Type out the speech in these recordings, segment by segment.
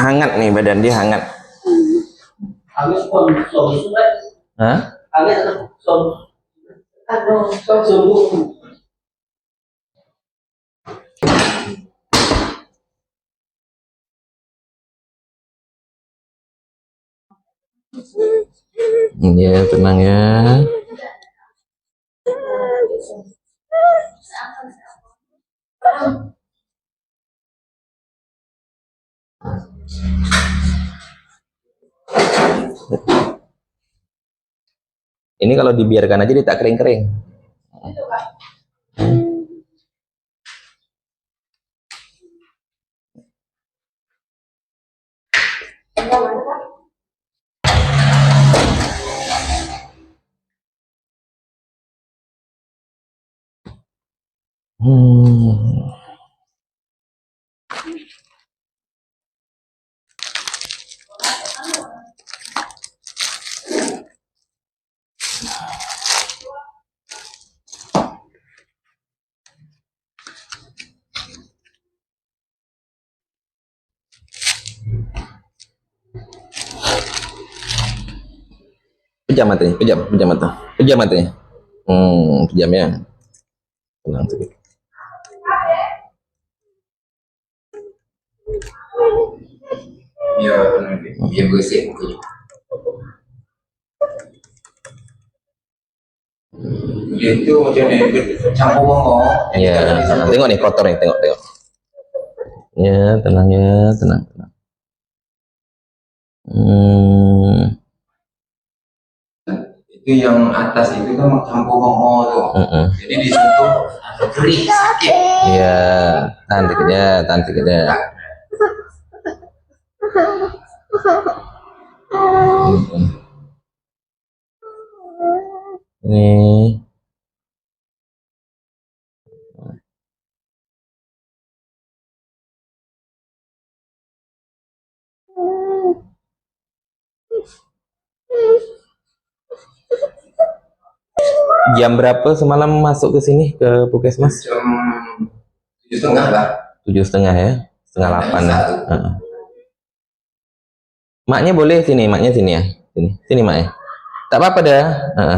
Hangat nih, badan dia hangat. Hah? Ya, tenang ya. Ini kalau dibiarkan aja dia tak kering-kering. Pejam matanya, pejam mata. Pejam matanya. Pejam ya. Tenang sedikit. Biar bersih mukanya. Itu macam ni campur ngomong. Iya, tengok nih kotor nih, tengok. Ya, tenang ya, tenang. Itu yang atas itu kan campur ngomong tuh. Jadi di situ ada perih sakit. Iya, tahan dikitnya. Ini jam berapa semalam masuk ke sini ke Puskesmas? Jam 7.30 lah. 7.30 ya, 7:30 ya. Maknya boleh sini, maknya sini ya, sini maknya. Tak apa-apa dah,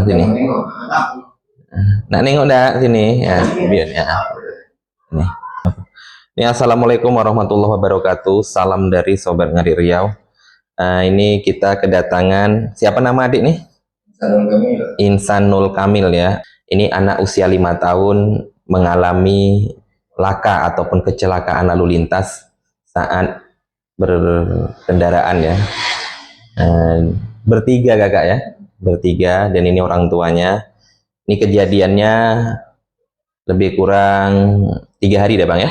sini. Nak nengok dah sini ya, biar ya. Ini assalamualaikum warahmatullahi wabarakatuh. Salam dari Sobat Ngari Riau. Ini kita kedatangan siapa nama adik nih? Insanul Kamil ya. Ini anak usia 5 tahun mengalami laka ataupun kecelakaan lalu lintas saat berkendaraan ya. Bertiga kakak ya, bertiga, dan ini orang tuanya. Ini kejadiannya lebih kurang 3 hari dah bang ya.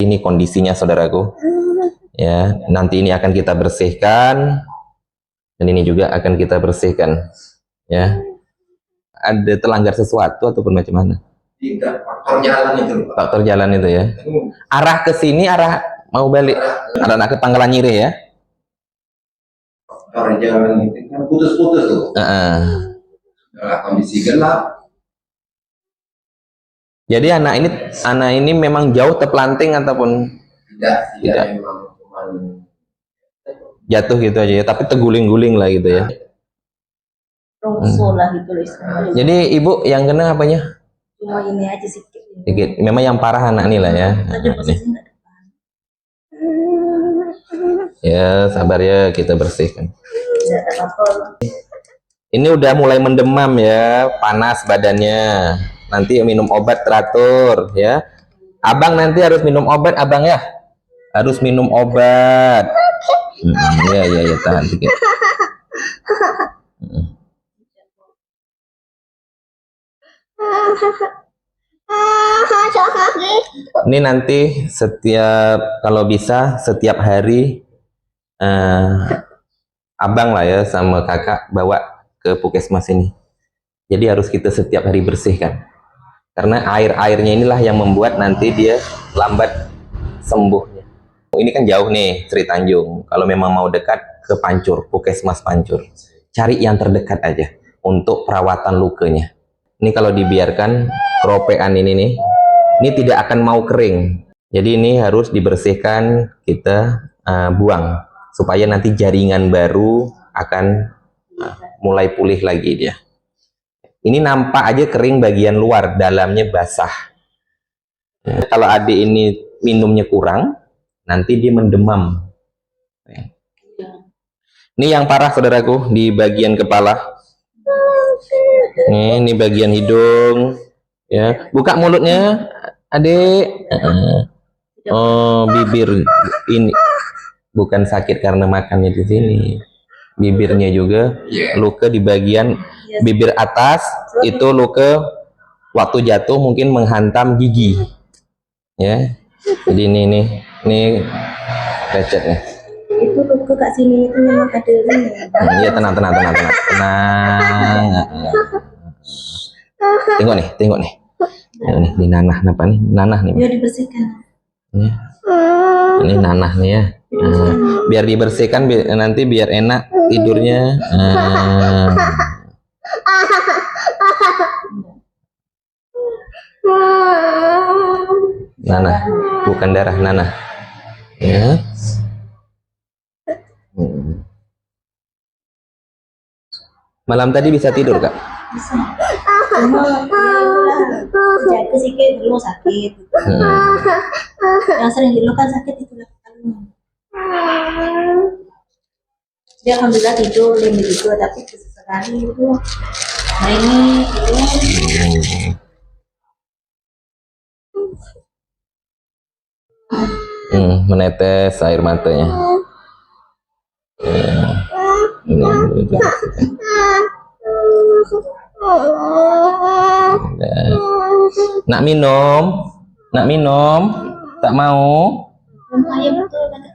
Ini kondisinya saudaraku ya. Nanti ini akan kita bersihkan dan ini juga akan kita bersihkan ya. Ada terlanggar sesuatu ataupun macam mana? Tidak, faktor jalan itu ya. Arah ke sini, arah mau balik, arah nak ke Pangkalan Nyire ya. Faktor jalan itu kan putus-putus tuh. Kondisi gelap. Jadi anak ini memang jauh terpelanting ataupun tidak. Jatuh gitu aja ya, tapi terguling-guling lah gitu ya. Lah gitu lah. Jadi ibu yang kena apanya? Cuma ini aja sedikit. Memang yang parah anak ini lah ya. Ya sabar ya, kita bersihkan. Ini udah mulai mendemam ya, panas badannya. Nanti minum obat teratur ya. Abang nanti harus minum obat abang ya. Harus minum obat. Ya tahan sedikit. Ini nanti kalau bisa setiap hari abang lah ya sama kakak bawa ke Puskesmas ini. Jadi harus kita setiap hari bersihkan. Karena air-airnya inilah yang membuat nanti dia lambat sembuhnya. Ini kan jauh nih Sri Tanjung. Kalau memang mau dekat ke Pancur, Puskesmas Pancur. Cari yang terdekat aja untuk perawatan lukanya. Ini kalau dibiarkan keropean ini nih, ini tidak akan mau kering. Jadi ini harus dibersihkan kita buang supaya nanti jaringan baru akan mulai pulih lagi dia. Ini nampak aja kering bagian luar, dalamnya basah. Kalau adik ini minumnya kurang, nanti dia mendemam. Ini yang parah saudaraku, di bagian kepala. Ini bagian hidung. Ya, buka mulutnya, adik. Oh, bibir ini bukan sakit karena makannya di sini. Bibirnya juga luka di bagian bibir atas, itu luka waktu jatuh mungkin menghantam gigi. Ya. Jadi ini lecet nih. Itu luka kak sini itu memang ada ini. Iya, tenang. Tengok nih. Ini nanah apa nih? Nanah nih. Ya dibersihkan. Ya. Ini nanah nih ya. Biar dibersihkan nanti biar enak tidurnya. Nanah, bukan darah, nanah. Ya. Malam tadi bisa tidur kak? Bisa. Cuma jaga sedikit dulu sakit. Yang sering dulu kan sakit itu kepalanya. Dia alhamdulillah tidur lebih tidur, tapi sesekali itu nah ini itu. Menetes air matanya. Nak minum, tak mau. Ayam betul kan?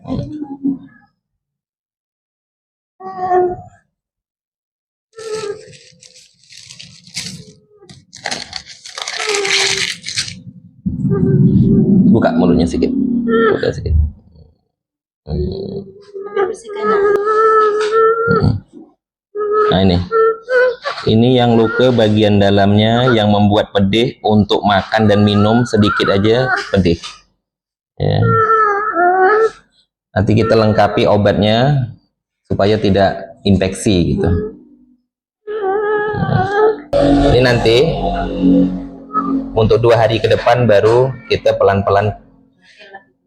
Buka mulutnya sedikit. Buka sedikit. Bersihkan. Nah ini yang luka bagian dalamnya yang membuat pedih, untuk makan dan minum sedikit aja pedih. Ya. Nanti kita lengkapi obatnya supaya tidak infeksi gitu. Ini nanti untuk 2 hari ke depan baru kita pelan-pelan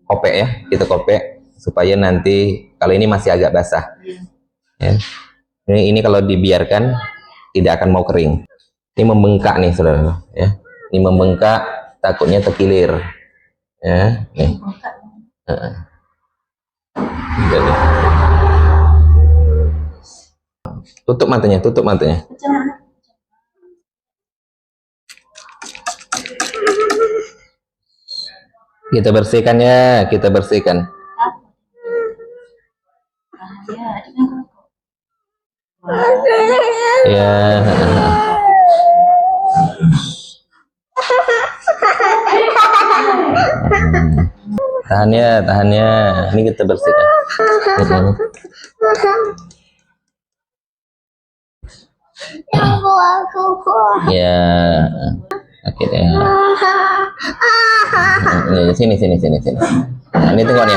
kopek ya, kita kopek supaya nanti kalau ini masih agak basah. Ya. Ini kalau dibiarkan tidak akan mau kering. Ini membengkak nih saudara, ya. Ini membengkak, takutnya terkilir. Ya, nih. Jadi. Tutup matanya. Kita bersihkan ya, Ya. Tahan ya. Ini kita bersihkan. Ya. Akhirnya. Sini. Nah, ini tengok nih.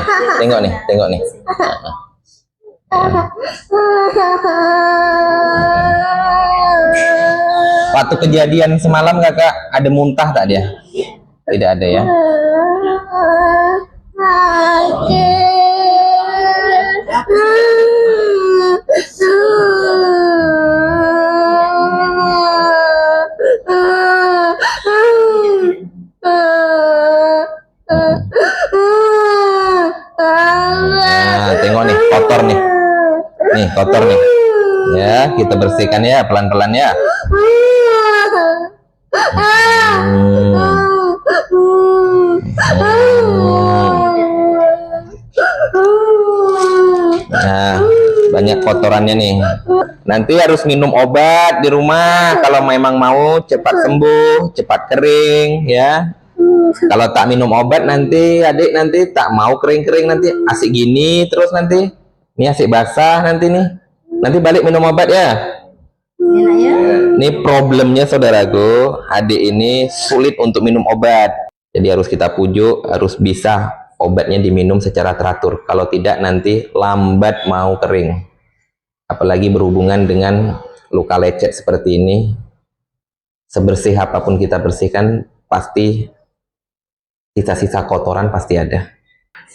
Waktu kejadian semalam kakak ada muntah tak dia? Tidak ada ya? Nah, tengok nih, kotor nih. Nih, kotor nih. Ya, kita bersihkan ya, pelan-pelan ya. Nah, banyak kotorannya nih. Nanti harus minum obat di rumah kalau memang mau cepat sembuh, cepat kering ya. Kalau tak minum obat nanti adik nanti tak mau kering-kering, nanti asik gini terus, nanti ini asik basah nanti nih. Nanti balik minum obat ya. Ini problemnya saudaraku, adik ini sulit untuk minum obat. Jadi harus kita pujuk, harus bisa obatnya diminum secara teratur. Kalau tidak nanti lambat mau kering. Apalagi berhubungan dengan luka lecet seperti ini. Sebersih apapun kita bersihkan, pasti sisa-sisa kotoran pasti ada.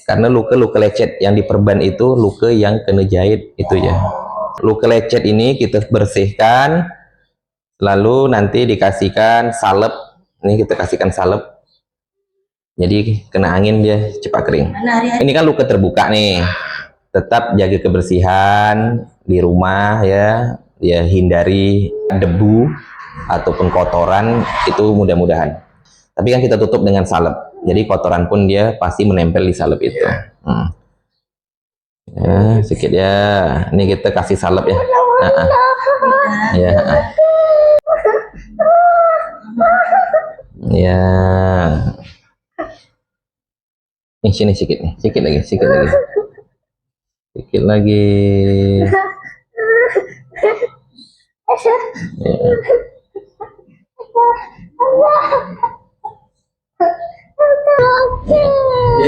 Karena luka-luka lecet yang diperban itu luka yang kena jahit itu ya. Luka lecet ini kita bersihkan, lalu nanti dikasihkan salep. Ini kita kasihkan salep. Jadi kena angin dia cepat kering. Ini kan luka terbuka nih. Tetap jaga kebersihan di rumah ya. Dia hindari debu ataupun kotoran itu mudah-mudahan. Tapi kan kita tutup dengan salep. Jadi kotoran pun dia pasti menempel di salep itu. Ya, sedikit ya. Ini kita kasih salep ya. Ya. Ya. Nih sini sedikit nih, sedikit lagi. Sedikit lagi. Ya.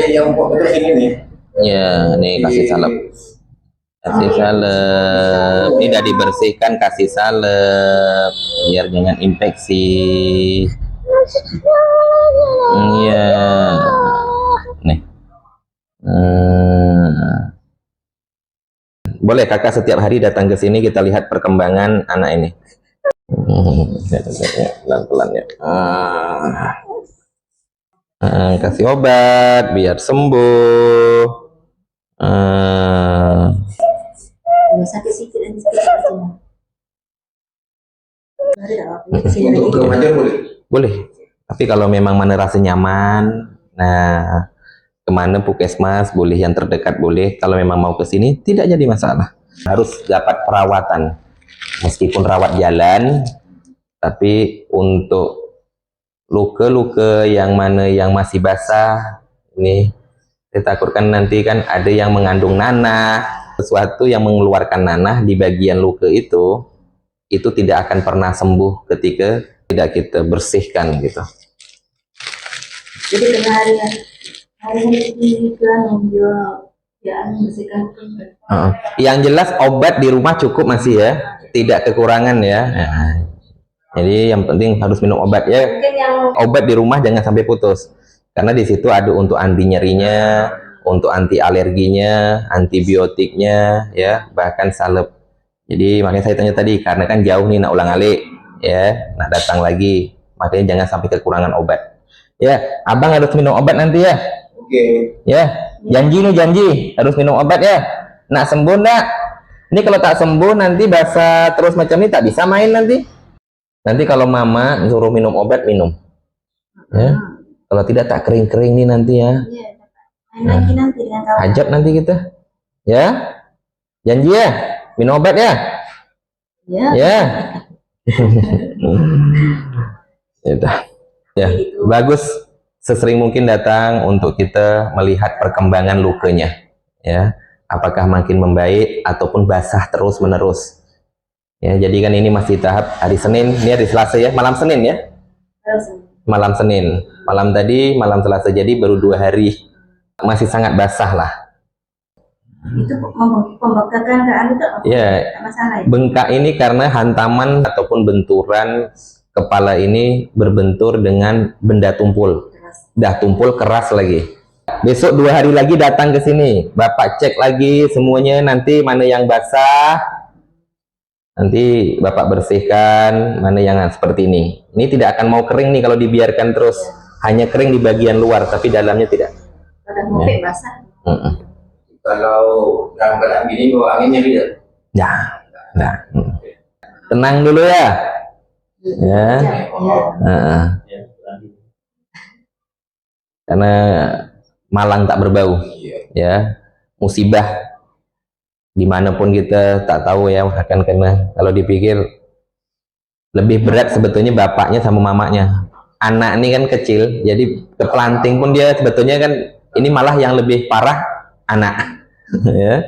Yang betul ini nih. Ya, nih kasih salep. Kasih salep. Ini udah dibersihkan, kasih salep biar jangan infeksi. Iya. Nih. Boleh kakak setiap hari datang ke sini kita lihat perkembangan anak ini. Pelan-pelan ya. Kasih obat biar sembuh. Sakit sedikit dan sedikit. Untuk remaja boleh. Boleh. Tapi kalau memang mana rasa nyaman, nah kemana puskesmas boleh, yang terdekat boleh. Kalau memang mau ke sini tidak jadi masalah. Harus dapat perawatan, meskipun rawat jalan, tapi untuk luka-luka yang mana yang masih basah, ini saya takutkan nanti kan ada yang mengandung nanah, sesuatu yang mengeluarkan nanah di bagian luka itu tidak akan pernah sembuh ketika tidak kita bersihkan gitu. Jadi kena hari ini kan menjual ya bersihkan. Yang jelas obat di rumah cukup masih ya, tidak kekurangan ya. Jadi yang penting harus minum obat ya. Mungkin yang Obat di rumah jangan sampai putus, karena di situ ada untuk anti nyerinya, untuk anti alerginya, antibiotiknya ya, bahkan salep. Jadi makanya saya tanya tadi, karena kan jauh nih nak ulang alik ya, nak datang lagi, makanya jangan sampai kekurangan obat. Ya, abang harus minum obat nanti ya. Oke. Ya, janji nih, janji harus minum obat ya. Nak sembuh nak? Ini kalau tak sembuh nanti basah terus macam ini tak bisa main nanti. Nanti kalau mama suruh minum obat, minum. Ya. Kalau tidak tak kering-kering nih nanti ya. main lagi nanti dengan kawan. Hajat nanti kita. Ya. Janji ya, minum obat ya. Ya. Ya. Ya, bagus sesering mungkin datang untuk kita melihat perkembangan lukanya ya, apakah makin membaik ataupun basah terus menerus ya. Jadi kan ini masih tahap hari Senin, ini hari Selasa ya, malam Senin ya, malam Senin, malam tadi malam Selasa, jadi baru 2 hari, masih sangat basah lah. Itu pembengkakan ke anu tuh Ya, masalah ya? bengkak ini karena hantaman ataupun benturan kepala ini berbentur dengan benda tumpul. Dah tumpul keras lagi. Besok 2 hari lagi datang ke sini, bapak cek lagi semuanya, nanti mana yang basah nanti bapak bersihkan, mana yang seperti ini. Ini tidak akan mau kering nih kalau dibiarkan terus, hanya kering di bagian luar tapi dalamnya tidak. Udah ngopek basah. Kalau dalam keadaan gini bawa anginnya tidak? Ya, nah. Tenang dulu ya. Ya. Karena malang tak berbau ya, musibah dimanapun kita tak tahu ya akan kena. Kalau dipikir lebih berat sebetulnya bapaknya sama mamanya, anak ini kan kecil, jadi keplanting pun dia sebetulnya kan ini malah yang lebih parah anak ya.